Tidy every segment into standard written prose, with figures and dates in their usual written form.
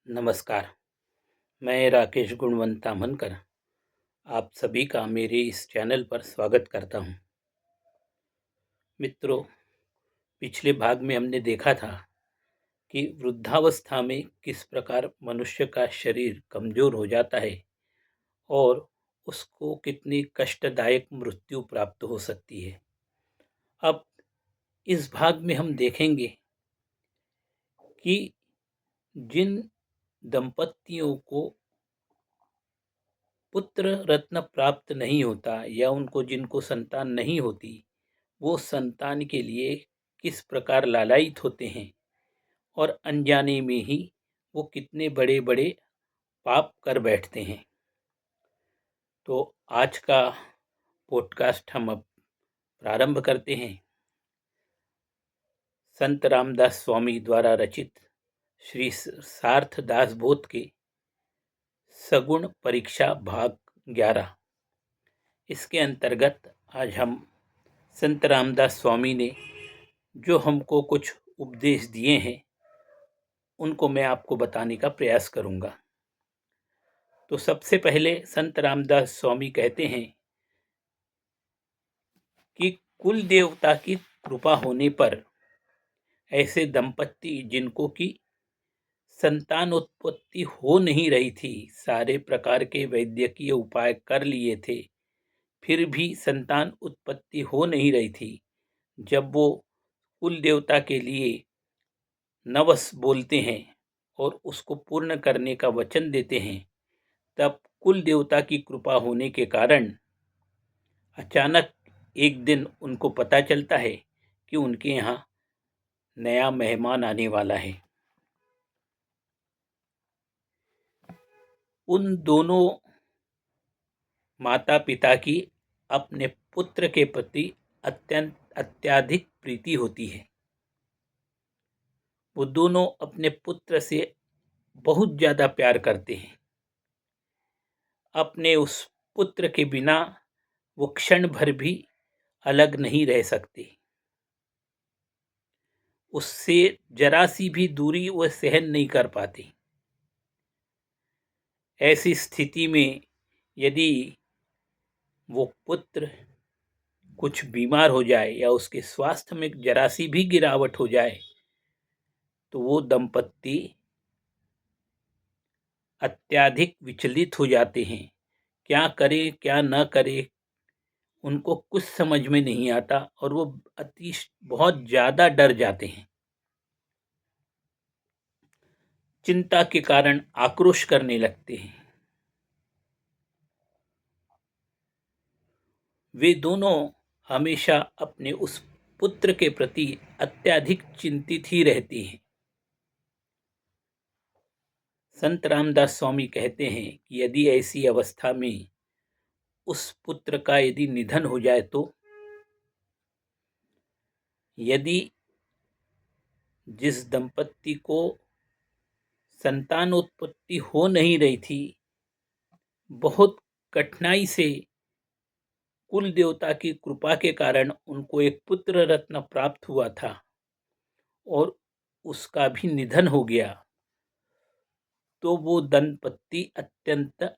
नमस्कार। मैं राकेश गुणवंता मनकर आप सभी का मेरे इस चैनल पर स्वागत करता हूं। मित्रों, पिछले भाग में हमने देखा था कि वृद्धावस्था में किस प्रकार मनुष्य का शरीर कमजोर हो जाता है और उसको कितनी कष्टदायक मृत्यु प्राप्त हो सकती है। अब इस भाग में हम देखेंगे कि जिन दंपतियों को पुत्र रत्न प्राप्त नहीं होता या उनको जिनको संतान नहीं होती, वो संतान के लिए किस प्रकार लालायित होते हैं और अनजाने में ही वो कितने बड़े बड़े पाप कर बैठते हैं। तो आज का पॉडकास्ट हम अब प्रारंभ करते हैं। संत रामदास स्वामी द्वारा रचित श्री सार्थ दास बोध के सगुण परीक्षा भाग 11, इसके अंतर्गत आज हम संत रामदास स्वामी ने जो हमको कुछ उपदेश दिए हैं उनको मैं आपको बताने का प्रयास करूंगा। तो सबसे पहले संत रामदास स्वामी कहते हैं कि कुल देवता की कृपा होने पर ऐसे दंपत्ति जिनको की संतान उत्पत्ति हो नहीं रही थी, सारे प्रकार के वैद्यकीय उपाय कर लिए थे, फिर भी संतान उत्पत्ति हो नहीं रही थी। जब वो कुल देवता के लिए नवस बोलते हैं और उसको पूर्ण करने का वचन देते हैं, तब कुल देवता की कृपा होने के कारण अचानक एक दिन उनको पता चलता है कि उनके यहाँ नया मेहमान आने वाला है। उन दोनों माता पिता की अपने पुत्र के प्रति अत्यधिक प्रीति होती है। वो दोनों अपने पुत्र से बहुत ज़्यादा प्यार करते हैं। अपने उस पुत्र के बिना वो क्षण भर भी अलग नहीं रह सकते। उससे जरा सी भी दूरी वह सहन नहीं कर पाते। ऐसी स्थिति में यदि वो पुत्र कुछ बीमार हो जाए या उसके स्वास्थ्य में जरा सी भी गिरावट हो जाए तो वो दंपत्ति अत्यधिक विचलित हो जाते हैं। क्या करे क्या न करे उनको कुछ समझ में नहीं आता और वो बहुत ज़्यादा डर जाते हैं। चिंता के कारण आक्रोश करने लगते हैं। वे दोनों हमेशा अपने उस पुत्र के प्रति अत्यधिक चिंतित ही रहते हैं। संत रामदास स्वामी कहते हैं कि यदि ऐसी अवस्था में उस पुत्र का यदि निधन हो जाए तो यदि जिस दंपत्ति को संतान उत्पत्ति हो नहीं रही थी, बहुत कठिनाई से कुल देवता की कृपा के कारण उनको एक पुत्र रत्न प्राप्त हुआ था और उसका भी निधन हो गया, तो वो दंपत्ति अत्यंत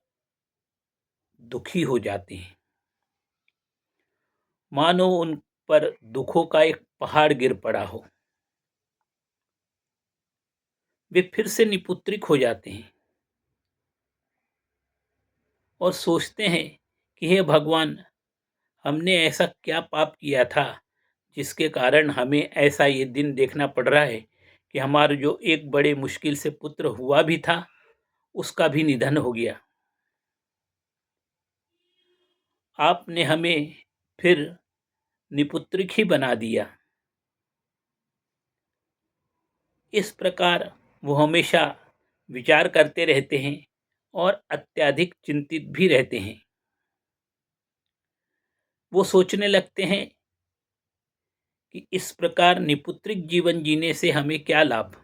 दुखी हो जाते हैं। मानो उन पर दुखों का एक पहाड़ गिर पड़ा हो। वे फिर से निपुत्रिक हो जाते हैं और सोचते हैं कि हे भगवान, हमने ऐसा क्या पाप किया था जिसके कारण हमें ऐसा ये दिन देखना पड़ रहा है कि हमारा जो एक बड़े मुश्किल से पुत्र हुआ भी था उसका भी निधन हो गया। आपने हमें फिर निपुत्रिक ही बना दिया। इस प्रकार वो हमेशा विचार करते रहते हैं और अत्यधिक चिंतित भी रहते हैं। वो सोचने लगते हैं कि इस प्रकार निपुत्रिक जीवन जीने से हमें क्या लाभ,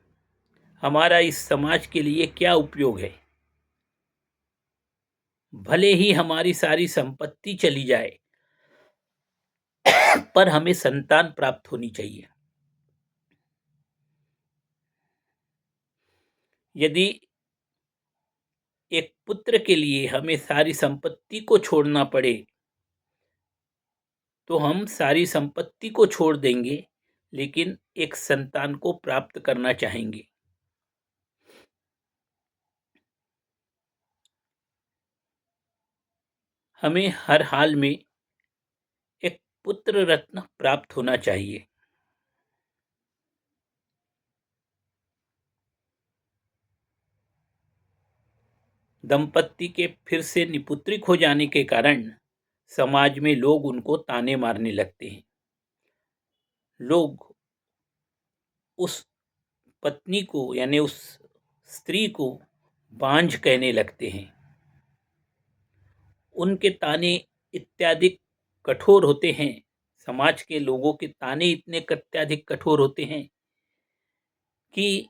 हमारा इस समाज के लिए क्या उपयोग है। भले ही हमारी सारी संपत्ति चली जाए पर हमें संतान प्राप्त होनी चाहिए। यदि एक पुत्र के लिए हमें सारी संपत्ति को छोड़ना पड़े तो हम सारी संपत्ति को छोड़ देंगे, लेकिन एक संतान को प्राप्त करना चाहेंगे। हमें हर हाल में एक पुत्र रत्न प्राप्त होना चाहिए। दंपत्ति के फिर से निपुत्रिक हो जाने के कारण समाज में लोग उनको ताने मारने लगते हैं। लोग उस पत्नी को यानी उस स्त्री को बांझ कहने लगते हैं। उनके ताने इत्यादि कठोर होते हैं। समाज के लोगों के ताने इतने अत्यधिक कठोर होते हैं कि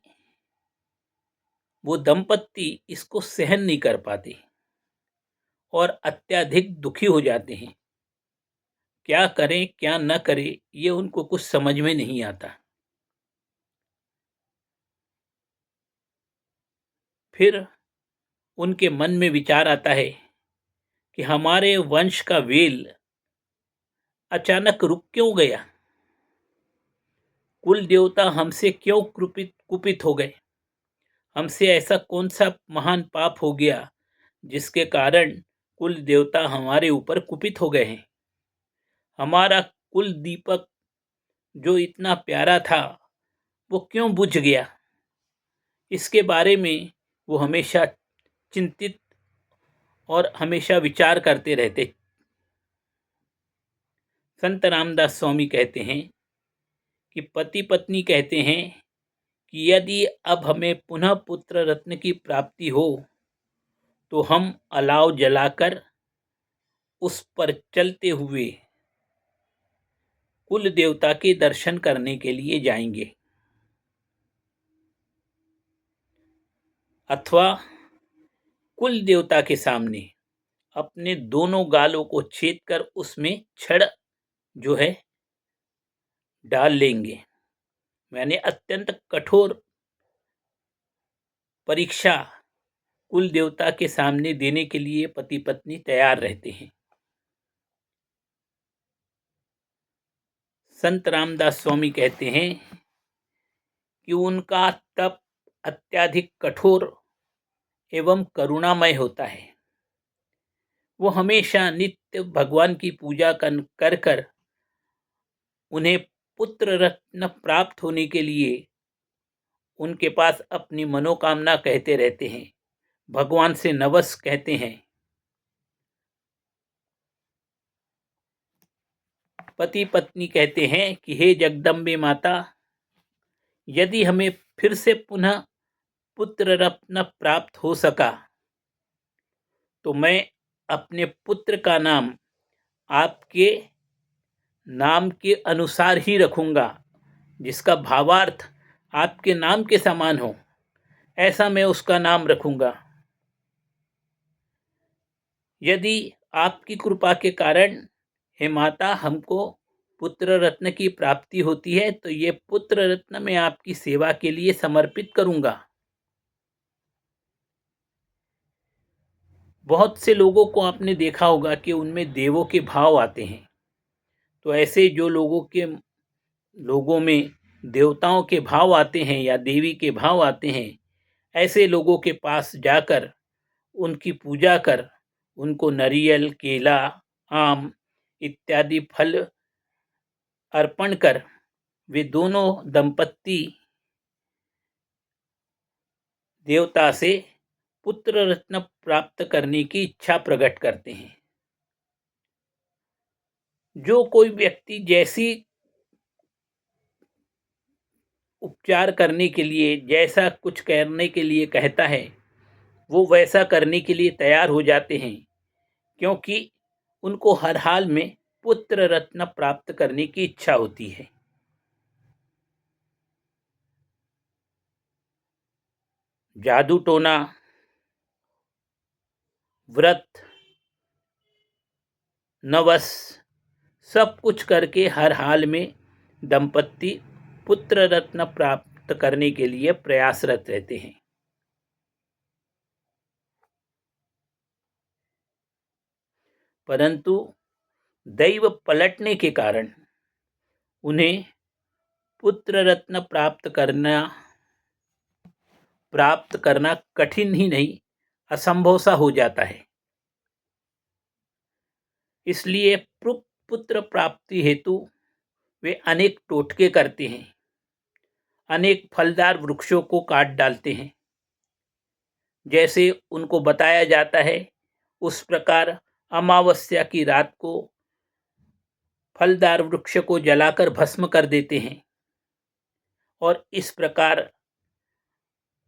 वो दंपत्ति इसको सहन नहीं कर पाते और अत्यधिक दुखी हो जाते हैं। क्या करें क्या न करें ये उनको कुछ समझ में नहीं आता। फिर उनके मन में विचार आता है कि हमारे वंश का वेल अचानक रुक क्यों गया, कुल देवता हमसे क्यों कुपित हो गए, हमसे ऐसा कौन सा महान पाप हो गया जिसके कारण कुल देवता हमारे ऊपर कुपित हो गए हैं। हमारा कुल दीपक जो इतना प्यारा था वो क्यों बुझ गया। इसके बारे में वो हमेशा चिंतित और हमेशा विचार करते रहते। संत रामदास स्वामी कहते हैं कि पति पत्नी कहते हैं कि यदि अब हमें पुनः पुत्र रत्न की प्राप्ति हो तो हम अलाव जलाकर उस पर चलते हुए कुल देवता के दर्शन करने के लिए जाएंगे, अथवा कुल देवता के सामने अपने दोनों गालों को छेद कर उसमें छड़ जो है डाल लेंगे। मैंने अत्यंत कठोर परीक्षा कुल देवता के सामने देने के लिए पति पत्नी तैयार रहते हैं। संत रामदास स्वामी कहते हैं कि उनका तप अत्यधिक कठोर एवं करुणामय होता है। वो हमेशा नित्य भगवान की पूजा कर कर उन्हें पुत्र रत्न प्राप्त होने के लिए उनके पास अपनी मनोकामना कहते रहते हैं, भगवान से नवस कहते हैं। पति पत्नी कहते हैं कि हे जगदम्बे माता, यदि हमें फिर से पुनः पुत्र रत्न प्राप्त हो सका तो मैं अपने पुत्र का नाम आपके नाम के अनुसार ही रखूंगा, जिसका भावार्थ आपके नाम के समान हो, ऐसा मैं उसका नाम रखूंगा। यदि आपकी कृपा के कारण हे माता हमको पुत्र रत्न की प्राप्ति होती है तो ये पुत्र रत्न मैं आपकी सेवा के लिए समर्पित करूंगा। बहुत से लोगों को आपने देखा होगा कि उनमें देवों के भाव आते हैं। तो ऐसे जो लोगों में देवताओं के भाव आते हैं या देवी के भाव आते हैं, ऐसे लोगों के पास जाकर उनकी पूजा कर उनको नारियल, केला, आम इत्यादि फल अर्पण कर वे दोनों दंपत्ति देवता से पुत्र रत्न प्राप्त करने की इच्छा प्रकट करते हैं। जो कोई व्यक्ति जैसी उपचार करने के लिए, जैसा कुछ करने के लिए कहता है, वो वैसा करने के लिए तैयार हो जाते हैं, क्योंकि उनको हर हाल में पुत्र रत्न प्राप्त करने की इच्छा होती है। जादू टोना, व्रत, नवस सब कुछ करके हर हाल में दंपत्ति पुत्र रत्न प्राप्त करने के लिए प्रयासरत रहते हैं। परंतु दैव पलटने के कारण उन्हें पुत्र रत्न प्राप्त करना कठिन ही नहीं, असंभव सा हो जाता है। इसलिए पुत्र प्राप्ति हेतु वे अनेक टोटके करते हैं, अनेक फलदार वृक्षों को काट डालते हैं। जैसे उनको बताया जाता है, उस प्रकार अमावस्या की रात को फलदार वृक्ष को जलाकर भस्म कर देते हैं और इस प्रकार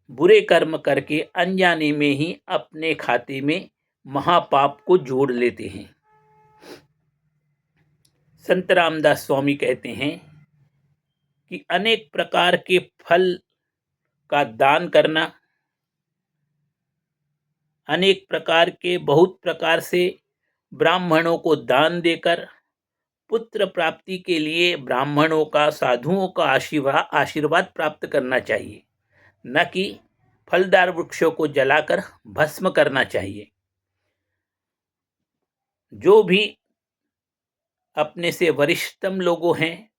बुरे कर्म करके अनजाने में ही अपने खाते में महापाप को जोड़ लेते हैं। संत रामदास स्वामी कहते हैं कि अनेक प्रकार के फल का दान करना, अनेक प्रकार के बहुत प्रकार से ब्राह्मणों को दान देकर पुत्र प्राप्ति के लिए ब्राह्मणों का, साधुओं का आशीर्वाद प्राप्त करना चाहिए, न कि फलदार वृक्षों को जलाकर भस्म करना चाहिए। जो भी अपने से वरिष्ठतम लोगों हैं,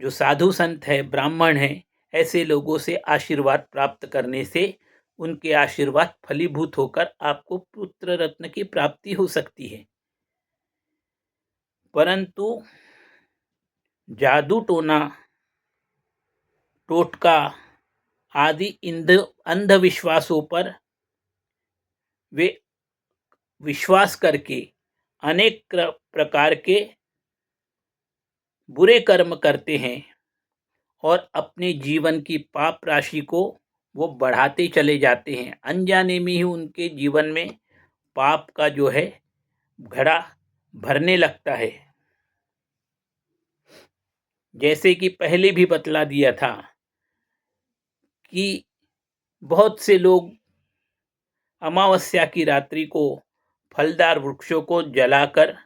जो साधु संत हैं, ब्राह्मण हैं, ऐसे लोगों से आशीर्वाद प्राप्त करने से उनके आशीर्वाद फलीभूत होकर आपको पुत्र रत्न की प्राप्ति हो सकती है। परंतु जादू टोना, टोटका आदि अंधविश्वासों पर वे विश्वास करके अनेक प्रकार के बुरे कर्म करते हैं और अपने जीवन की पाप राशि को वो बढ़ाते चले जाते हैं। अनजाने में ही उनके जीवन में पाप का जो है घड़ा भरने लगता है। जैसे कि पहले भी बतला दिया था कि बहुत से लोग अमावस्या की रात्रि को फलदार वृक्षों को जलाकर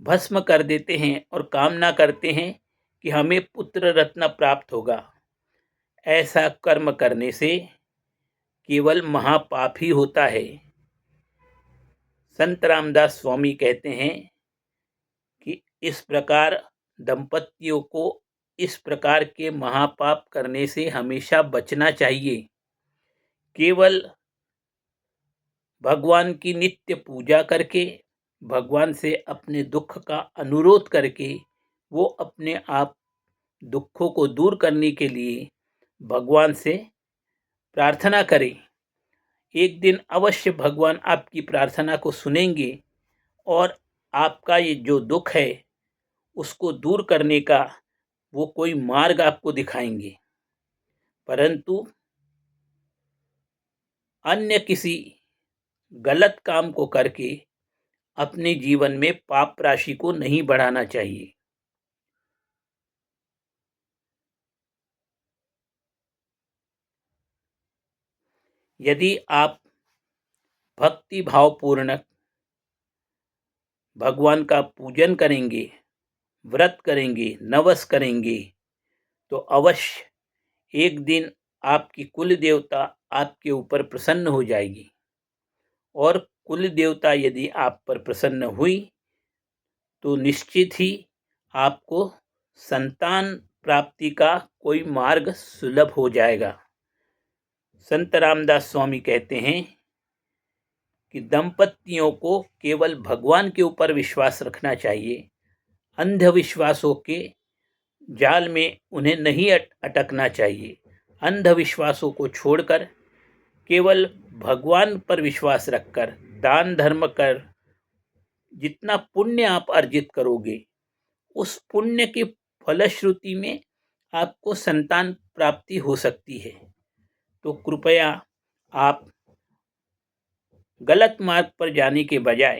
भस्म कर देते हैं और कामना करते हैं कि हमें पुत्र रत्न प्राप्त होगा। ऐसा कर्म करने से केवल महापाप ही होता है। संत रामदास स्वामी कहते हैं कि इस प्रकार दंपतियों को इस प्रकार के महापाप करने से हमेशा बचना चाहिए। केवल भगवान की नित्य पूजा करके, भगवान से अपने दुख का अनुरोध करके वो अपने आप दुखों को दूर करने के लिए भगवान से प्रार्थना करें। एक दिन अवश्य भगवान आपकी प्रार्थना को सुनेंगे और आपका ये जो दुख है उसको दूर करने का वो कोई मार्ग आपको दिखाएंगे। परंतु अन्य किसी गलत काम को करके अपने जीवन में पाप राशि को नहीं बढ़ाना चाहिए। यदि आप भक्ति भावपूर्ण भगवान का पूजन करेंगे, व्रत करेंगे, नवस करेंगे, तो अवश्य एक दिन आपकी कुल देवता आपके ऊपर प्रसन्न हो जाएगी। और कुल देवता यदि आप पर प्रसन्न हुई तो निश्चित ही आपको संतान प्राप्ति का कोई मार्ग सुलभ हो जाएगा। संत रामदास स्वामी कहते हैं कि दंपतियों को केवल भगवान के ऊपर विश्वास रखना चाहिए, अंधविश्वासों के जाल में उन्हें नहीं अटकना चाहिए। अंधविश्वासों को छोड़कर केवल भगवान पर विश्वास रखकर दान धर्म कर जितना पुण्य आप अर्जित करोगे, उस पुण्य की फलश्रुति में आपको संतान प्राप्ति हो सकती है। तो कृपया आप गलत मार्ग पर जाने के बजाय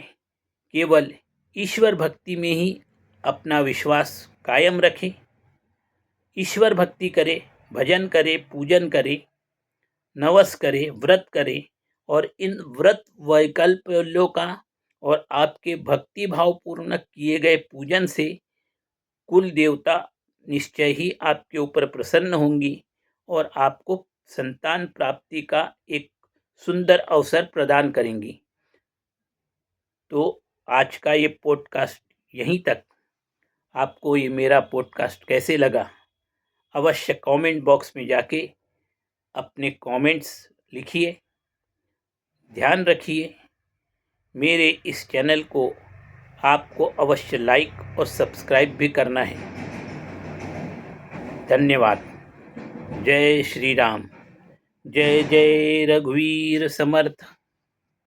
केवल ईश्वर भक्ति में ही अपना विश्वास कायम रखें। ईश्वर भक्ति करें, भजन करें, पूजन करें, नवस करें, व्रत करें और इन व्रत वैकल्पों का और आपके भक्ति भावपूर्ण किए गए पूजन से कुल देवता निश्चय ही आपके ऊपर प्रसन्न होंगी और आपको संतान प्राप्ति का एक सुंदर अवसर प्रदान करेंगी। तो आज का ये पॉडकास्ट यहीं तक। आपको ये मेरा पॉडकास्ट कैसे लगा, अवश्य कमेंट बॉक्स में जाके अपने कमेंट्स लिखिए। ध्यान रखिए, मेरे इस चैनल को आपको अवश्य लाइक और सब्सक्राइब भी करना है। धन्यवाद। जय श्री राम। जय जय रघुवीर समर्थ।